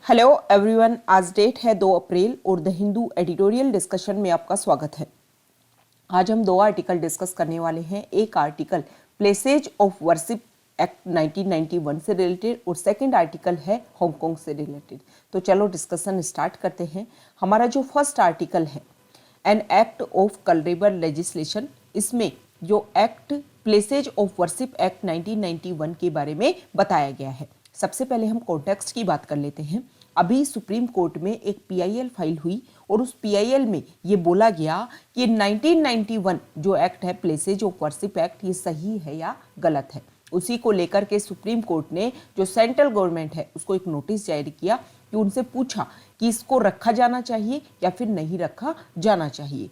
Hello everyone, आज date है 2 अप्रैल और द हिंदू एडिटोरियल डिस्कशन में आपका स्वागत है। आज हम दो आर्टिकल डिस्कस करने वाले हैं। एक article places of worship act 1991 से रिलेटेड और सेकंड आर्टिकल है हांगकांग से रिलेटेड। तो चलो डिस्कशन स्टार्ट करते हैं। हमारा जो फर्स्ट आर्टिकल है an act of colourable legislation, इसमें जो act places of worship act 1991 के बारे में बताया गया है। सबसे पहले हम कॉन्टेक्स्ट की बात कर लेते हैं। अभी सुप्रीम कोर्ट में एक पीआईएल फाइल हुई और उस पीआईएल में ये बोला गया कि 1991 जो एक्ट है प्लेसेज ऑफ वर्शिप एक्ट, ये सही है या गलत है। उसी को लेकर के सुप्रीम कोर्ट ने जो सेंट्रल गवर्नमेंट है उसको एक नोटिस जारी किया कि उनसे पूछा कि इसको रखा जाना चाहिए या फिर नहीं रखा जाना चाहिए।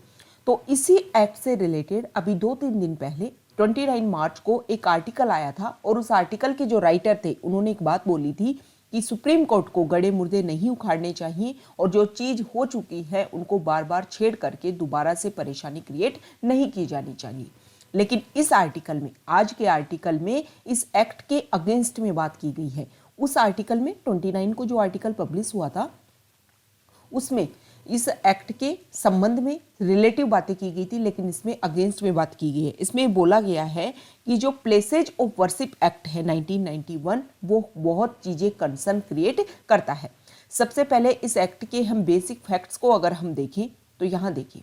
तो इसी एक्ट से रिलेटेड अभी 2-3 दिन पहले 29 मार्च को एक आर्टिकल आया था और उस आर्टिकल के जो राइटर थे उन्होंने एक बात बोली थी कि सुप्रीम कोर्ट को गड़े मुर्दे नहीं उखाड़ने चाहिए और जो चीज हो चुकी है उनको बार बार छेड़ करके दोबारा से परेशानी क्रिएट नहीं की जानी चाहिए। लेकिन इस आर्टिकल में, आज के आर्टिकल में इस एक्ट के अगेंस्ट में बात की गई है। उस आर्टिकल में 29 को जो आर्टिकल पब्लिश हुआ था उसमें इस एक्ट के संबंध में रिलेटिव बातें की गई थी, लेकिन इसमें अगेंस्ट में बात की गई है। इसमें बोला गया है कि जो प्लेसेज ऑफ वर्शिप एक्ट है 1991 वो बहुत चीजें कंसर्न क्रिएट करता है। सबसे पहले इस एक्ट के हम बेसिक फैक्ट्स को अगर हम देखें तो यहाँ देखिए,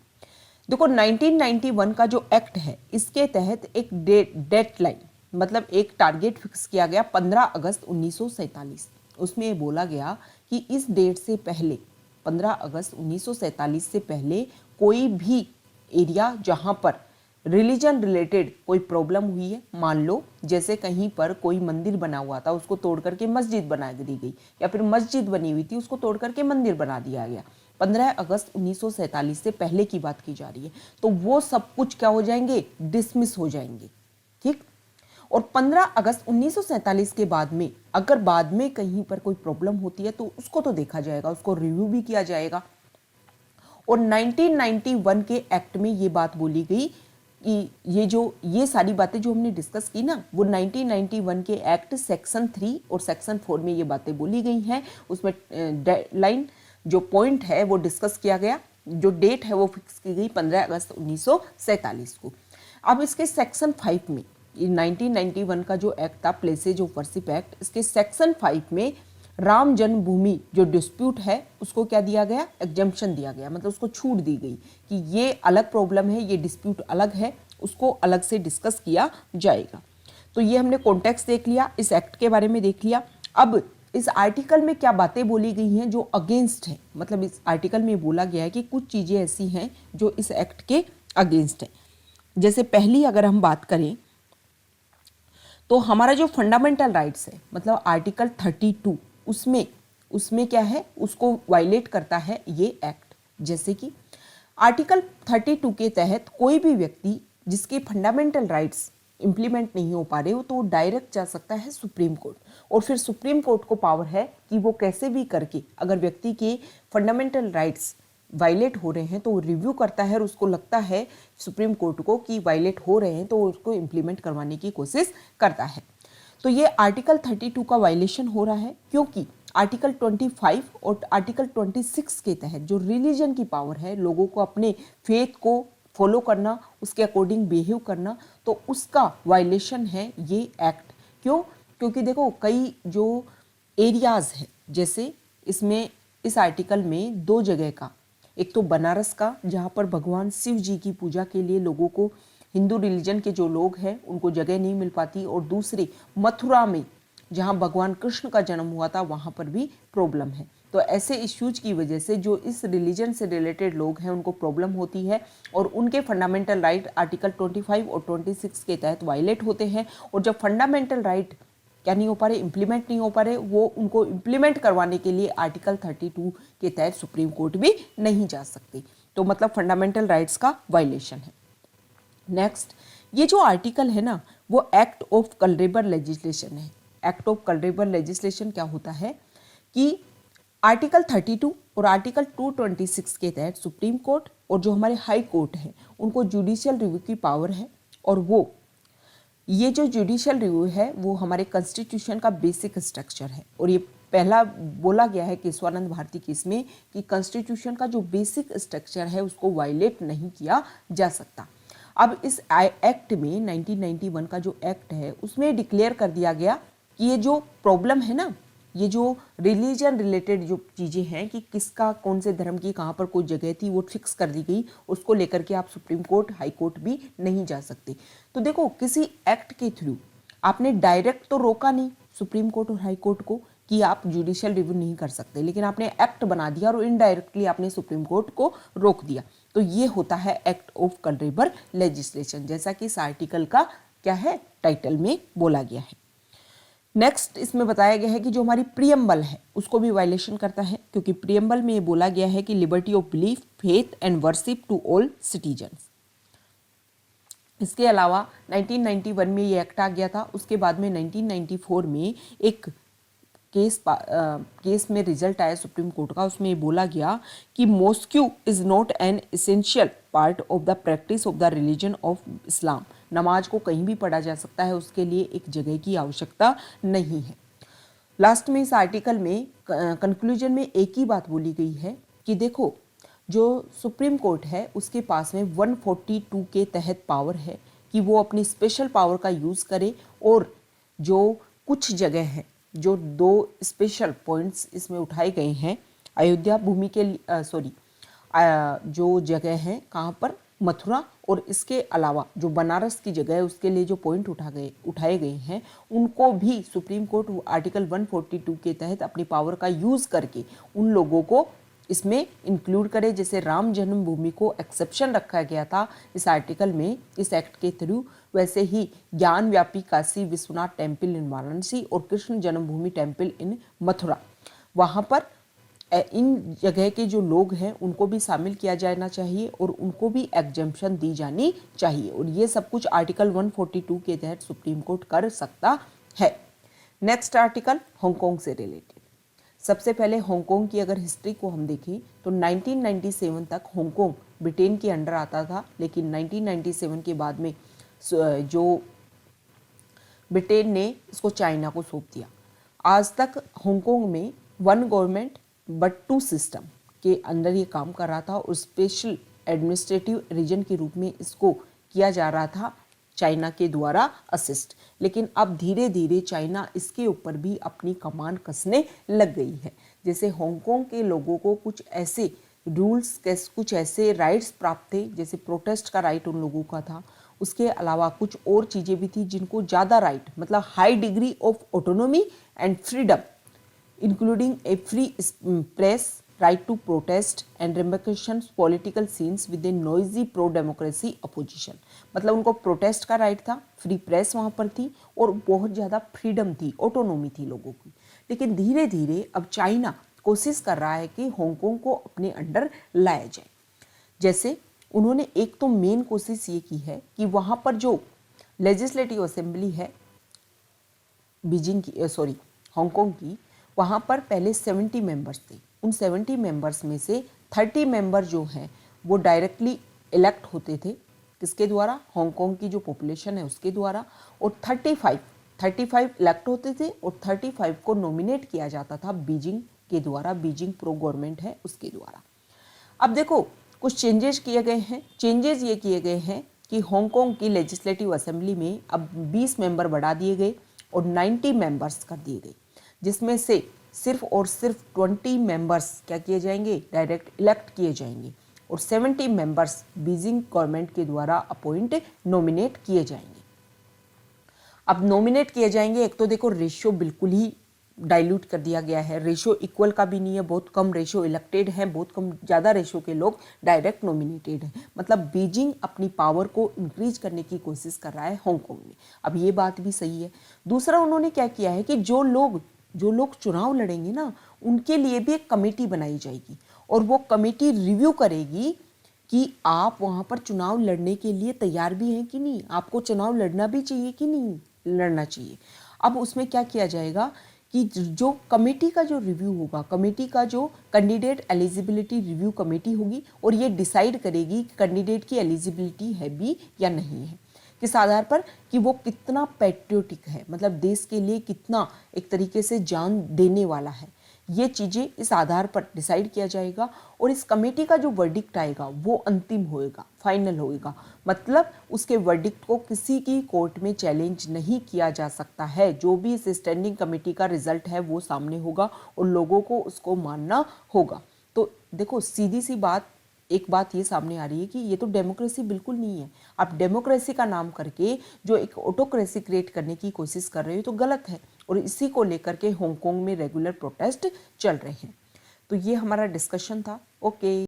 देखो 1991 का जो एक्ट है इसके तहत एक डेडलाइन, मतलब एक टारगेट फिक्स किया गया 15 अगस्त 1947। उसमें बोला गया कि इस डेट से पहले 15 अगस्त 1947 से पहले कोई भी एरिया जहां पर रिलीजन रिलेटेड कोई प्रॉब्लम हुई है, मान लो जैसे कहीं पर कोई मंदिर बना हुआ था उसको तोड़ करके मस्जिद बना दी गई, या फिर मस्जिद बनी हुई थी उसको तोड़ करके मंदिर बना दिया गया, 15 अगस्त 1947 से पहले की बात की जा रही है, तो वो सब कुछ क्या हो जाएंगे, डिसमिस हो जाएंगे। ठीक। और 15 अगस्त 1947 के बाद में अगर बाद में कहीं पर कोई प्रॉब्लम होती है तो उसको तो देखा जाएगा, उसको रिव्यू भी किया जाएगा। और 1991 के एक्ट में ये बात बोली गई कि ये सारी बातें जो हमने डिस्कस की ना, वो 1991 के एक्ट सेक्शन 3 और सेक्शन 4 में ये बातें बोली गई हैं। उसमें डेडलाइन जो पॉइंट है वो डिस्कस किया गया, जो डेट है वो फिक्स की गई 15 अगस्त 1947 को। अब इसके सेक्शन 5 में, 1991 का जो एक्ट था प्लेसेज ऑफ वर्शिप एक्ट, इसके सेक्शन 5 में राम जन्मभूमि जो डिस्प्यूट है उसको क्या दिया गया, एग्जम्पशन दिया गया, मतलब उसको छूट दी गई कि ये अलग प्रॉब्लम है, ये डिस्प्यूट अलग है, उसको अलग से डिस्कस किया जाएगा। तो ये हमने कॉन्टेक्स्ट देख लिया, इस एक्ट के बारे में देख लिया। अब इस आर्टिकल में क्या बातें बोली गई हैं जो अगेंस्ट है, मतलब इस आर्टिकल में बोला गया है कि कुछ चीज़ें ऐसी हैं जो इस एक्ट के अगेंस्ट है। जैसे पहली अगर हम बात करें तो हमारा जो फंडामेंटल राइट्स है, मतलब आर्टिकल 32, उसमें क्या है, उसको वायलेट करता है ये एक्ट। जैसे कि आर्टिकल 32 के तहत कोई भी व्यक्ति जिसके फंडामेंटल राइट्स इंप्लीमेंट नहीं हो पा रहे हो तो वो डायरेक्ट जा सकता है सुप्रीम कोर्ट, और फिर सुप्रीम कोर्ट को पावर है कि वो कैसे भी करके अगर व्यक्ति के फंडामेंटल राइट्स वायलेट हो रहे हैं तो वो रिव्यू करता है और उसको लगता है सुप्रीम कोर्ट को कि वायलेट हो रहे हैं तो उसको इम्प्लीमेंट करवाने की कोशिश करता है। तो ये आर्टिकल 32 का वायलेशन हो रहा है क्योंकि आर्टिकल 25 और आर्टिकल 26 के तहत जो रिलीजन की पावर है, लोगों को अपने फेथ को फॉलो करना, उसके अकॉर्डिंग बिहेव करना, तो उसका वायलेशन है ये एक्ट। क्यों? क्योंकि देखो कई जो एरियाज है, जैसे इसमें इस आर्टिकल में 2 जगह का, एक तो बनारस का जहाँ पर भगवान शिव जी की पूजा के लिए लोगों को, हिंदू रिलीजन के जो लोग हैं उनको जगह नहीं मिल पाती, और दूसरी मथुरा में जहाँ भगवान कृष्ण का जन्म हुआ था वहाँ पर भी प्रॉब्लम है। तो ऐसे इश्यूज की वजह से जो इस रिलीजन से रिलेटेड लोग हैं उनको प्रॉब्लम होती है और उनके फंडामेंटल राइट आर्टिकल 25 और 26 के तहत वायलेट होते हैं। और जब फंडामेंटल राइट क्या नहीं हो पा रहे, इम्प्लीमेंट नहीं हो पा रहे, वो उनको इम्प्लीमेंट करवाने के लिए आर्टिकल 32 के तहत सुप्रीम कोर्ट भी नहीं जा सकती। तो मतलब फंडामेंटल राइट्स का वायलेशन है। नेक्स्ट, ये जो आर्टिकल है ना वो एक्ट ऑफ कलरेबल लेजिस्लेशन है। एक्ट ऑफ कलरेबल लेजिस्लेशन क्या होता है कि आर्टिकल 32 और आर्टिकल 226 के तहत सुप्रीम कोर्ट और जो हमारे हाई कोर्ट हैं उनको जुडिशियल रिव्यू की पावर है, और वो ये जो जुडिशियल रिव्यू है वो हमारे कॉन्स्टिट्यूशन का बेसिक स्ट्रक्चर है, और ये पहला बोला गया है केशवानंद भारती केस में कि कॉन्स्टिट्यूशन का जो बेसिक स्ट्रक्चर है उसको वायलेट नहीं किया जा सकता। अब इस एक्ट में 1991 का जो एक्ट है उसमें डिक्लेयर कर दिया गया कि ये जो प्रॉब्लम है ना, ये जो रिलीजन रिलेटेड जो चीज़ें हैं कि किसका कौन से धर्म की कहाँ पर कोई जगह थी वो फिक्स कर दी गई, उसको लेकर के आप सुप्रीम कोर्ट हाई कोर्ट भी नहीं जा सकते। तो देखो किसी एक्ट के थ्रू आपने डायरेक्ट तो रोका नहीं सुप्रीम कोर्ट और हाई कोर्ट को कि आप जुडिशियल रिव्यू नहीं कर सकते, लेकिन आपने एक्ट बना दिया और इनडायरेक्टली आपने सुप्रीम कोर्ट को रोक दिया। तो ये होता है एक्ट ऑफ कलरेबर लेजिस्लेशन, जैसा कि इस आर्टिकल का क्या है टाइटल में बोला गया है। नेक्स्ट इसमें बताया गया है कि जो हमारी प्रियम्बल है उसको भी वायलेशन करता है, क्योंकि प्रियम्बल में ये बोला गया है कि liberty of belief, faith and worship to all citizens. इसके अलावा 1991 में ये एक्ट आ गया था। उसके बाद में 1994 में एक केस में रिजल्ट आया सुप्रीम कोर्ट का, उसमें ये बोला गया कि mosque is not an essential part of the practice of the religion of Islam. नमाज को कहीं भी पढ़ा जा सकता है, उसके लिए एक जगह की आवश्यकता नहीं है। लास्ट में इस आर्टिकल में कंक्लूजन में एक ही बात बोली गई है कि देखो जो सुप्रीम कोर्ट है उसके पास में 142 के तहत पावर है कि वो अपनी स्पेशल पावर का यूज़ करे, और जो कुछ जगह है, जो 2 स्पेशल पॉइंट्स इसमें उठाए गए हैं, अयोध्या भूमि के जो जगह है कहाँ पर, मथुरा, और इसके अलावा जो बनारस की जगह है उसके लिए जो पॉइंट उठाए गए हैं उनको भी सुप्रीम कोर्ट आर्टिकल 142 के तहत अपनी पावर का यूज़ करके उन लोगों को इसमें इंक्लूड करे। जैसे राम जन्मभूमि को एक्सेप्शन रखा गया था इस आर्टिकल में, इस एक्ट के थ्रू, वैसे ही ज्ञान व्यापी काशी विश्वनाथ टेम्पल इन वाराणसी और कृष्ण जन्मभूमि टेम्पल इन मथुरा, वहाँ पर इन जगह के जो लोग हैं उनको भी शामिल किया जाना चाहिए और उनको भी एग्जम्पशन दी जानी चाहिए, और ये सब कुछ आर्टिकल 142 के तहत सुप्रीम कोर्ट कर सकता है। नेक्स्ट आर्टिकल हांगकांग से रिलेटेड। सबसे पहले हांगकांग की अगर हिस्ट्री को हम देखें तो 1997 तक हांगकांग ब्रिटेन के अंडर आता था, लेकिन 1997 के बाद में जो ब्रिटेन ने इसको चाइना को सौंप दिया। आज तक हांगकांग में 1 गवर्नमेंट बट 2 सिस्टम के अंदर ये काम कर रहा था और स्पेशल एडमिनिस्ट्रेटिव रीजन के रूप में इसको किया जा रहा था चाइना के द्वारा असिस्ट। लेकिन अब धीरे धीरे चाइना इसके ऊपर भी अपनी कमान कसने लग गई है। जैसे हांगकांग के लोगों को कुछ ऐसे रूल्स, कुछ ऐसे राइट्स प्राप्त थे, जैसे प्रोटेस्ट का राइट उन लोगों का था, उसके अलावा कुछ और चीज़ें भी थी जिनको ज़्यादा राइट, मतलब high degree of autonomy and freedom, including a free press, right to protest and repercussions political scenes with a noisy pro-democracy opposition। मतलब उनको प्रोटेस्ट का राइट था, फ्री प्रेस वहाँ पर थी और बहुत ज़्यादा फ्रीडम थी, ऑटोनॉमी थी लोगों की। लेकिन धीरे धीरे अब चाइना कोशिश कर रहा है कि हांगकांग को अपने अंडर लाया जाए। जैसे उन्होंने एक तो मेन कोशिश ये की है कि वहाँ पर जो लेजिस्लेटिव असेंबली है हांगकांग की, वहाँ पर पहले 70 मेंबर्स थे। उन 70 मेंबर्स में से 30 मेंबर जो हैं वो डायरेक्टली इलेक्ट होते थे, किसके द्वारा, हांगकांग की जो पॉपुलेशन है उसके द्वारा, और 35 इलेक्ट होते थे और 35 को नॉमिनेट किया जाता था बीजिंग के द्वारा, बीजिंग प्रो गवर्नमेंट है उसके द्वारा। अब देखो कुछ चेंजेस किए गए हैं। चेंजेस ये किए गए हैं कि हांगकांग की लेजिस्लेटिव असेंबली में अब 20 मेंबर बढ़ा दिए गए और 90 मेंबर्स कर दिए गए, जिसमें से सिर्फ और सिर्फ 20 मेंबर्स क्या किए जाएंगे, डायरेक्ट इलेक्ट किए जाएंगे, और 70 मेंबर्स बीजिंग गवर्नमेंट के द्वारा अपॉइंट नॉमिनेट किए जाएंगे। अब नॉमिनेट किए जाएंगे, एक तो देखो रेशियो बिल्कुल ही डाइल्यूट कर दिया गया है, रेशियो इक्वल का भी नहीं है, बहुत कम रेशियो इलेक्टेड है, बहुत कम, ज़्यादा रेशियो के लोग डायरेक्ट नॉमिनेटेड हैं। मतलब बीजिंग अपनी पावर को इंक्रीज करने की कोशिश कर रहा है हांगकांग में। अब ये बात भी सही है। दूसरा उन्होंने क्या किया है कि जो लोग चुनाव लड़ेंगे ना, उनके लिए भी एक कमेटी बनाई जाएगी और वो कमेटी रिव्यू करेगी कि आप वहाँ पर चुनाव लड़ने के लिए तैयार भी हैं कि नहीं, आपको चुनाव लड़ना भी चाहिए कि नहीं लड़ना चाहिए। अब उसमें क्या किया जाएगा कि जो कमेटी का जो रिव्यू होगा, कमेटी का जो कैंडिडेट एलिजिबिलिटी रिव्यू कमेटी होगी और ये डिसाइड करेगी कि कैंडिडेट की एलिजिबिलिटी है भी या नहीं है। किस आधार पर कि वो कितना पैट्रियोटिक है, मतलब देश के लिए कितना एक तरीके से जान देने वाला है। ये चीज़ें इस आधार पर डिसाइड किया जाएगा और इस कमेटी का जो वर्डिक्ट आएगा वो अंतिम होएगा, फाइनल होएगा। मतलब उसके वर्डिक्ट को किसी की कोर्ट में चैलेंज नहीं किया जा सकता है। जो भी इस स्टैंडिंग कमेटी का रिजल्ट है वो सामने होगा और लोगों को उसको मानना होगा। तो देखो सीधी सी बात, एक बात ये सामने आ रही है कि ये तो डेमोक्रेसी बिल्कुल नहीं है। आप डेमोक्रेसी का नाम करके जो एक ऑटोक्रेसी क्रिएट करने की कोशिश कर रहे हो तो गलत है, और इसी को लेकर के हांगकांग में रेगुलर प्रोटेस्ट चल रहे हैं। तो ये हमारा डिस्कशन था। ओके।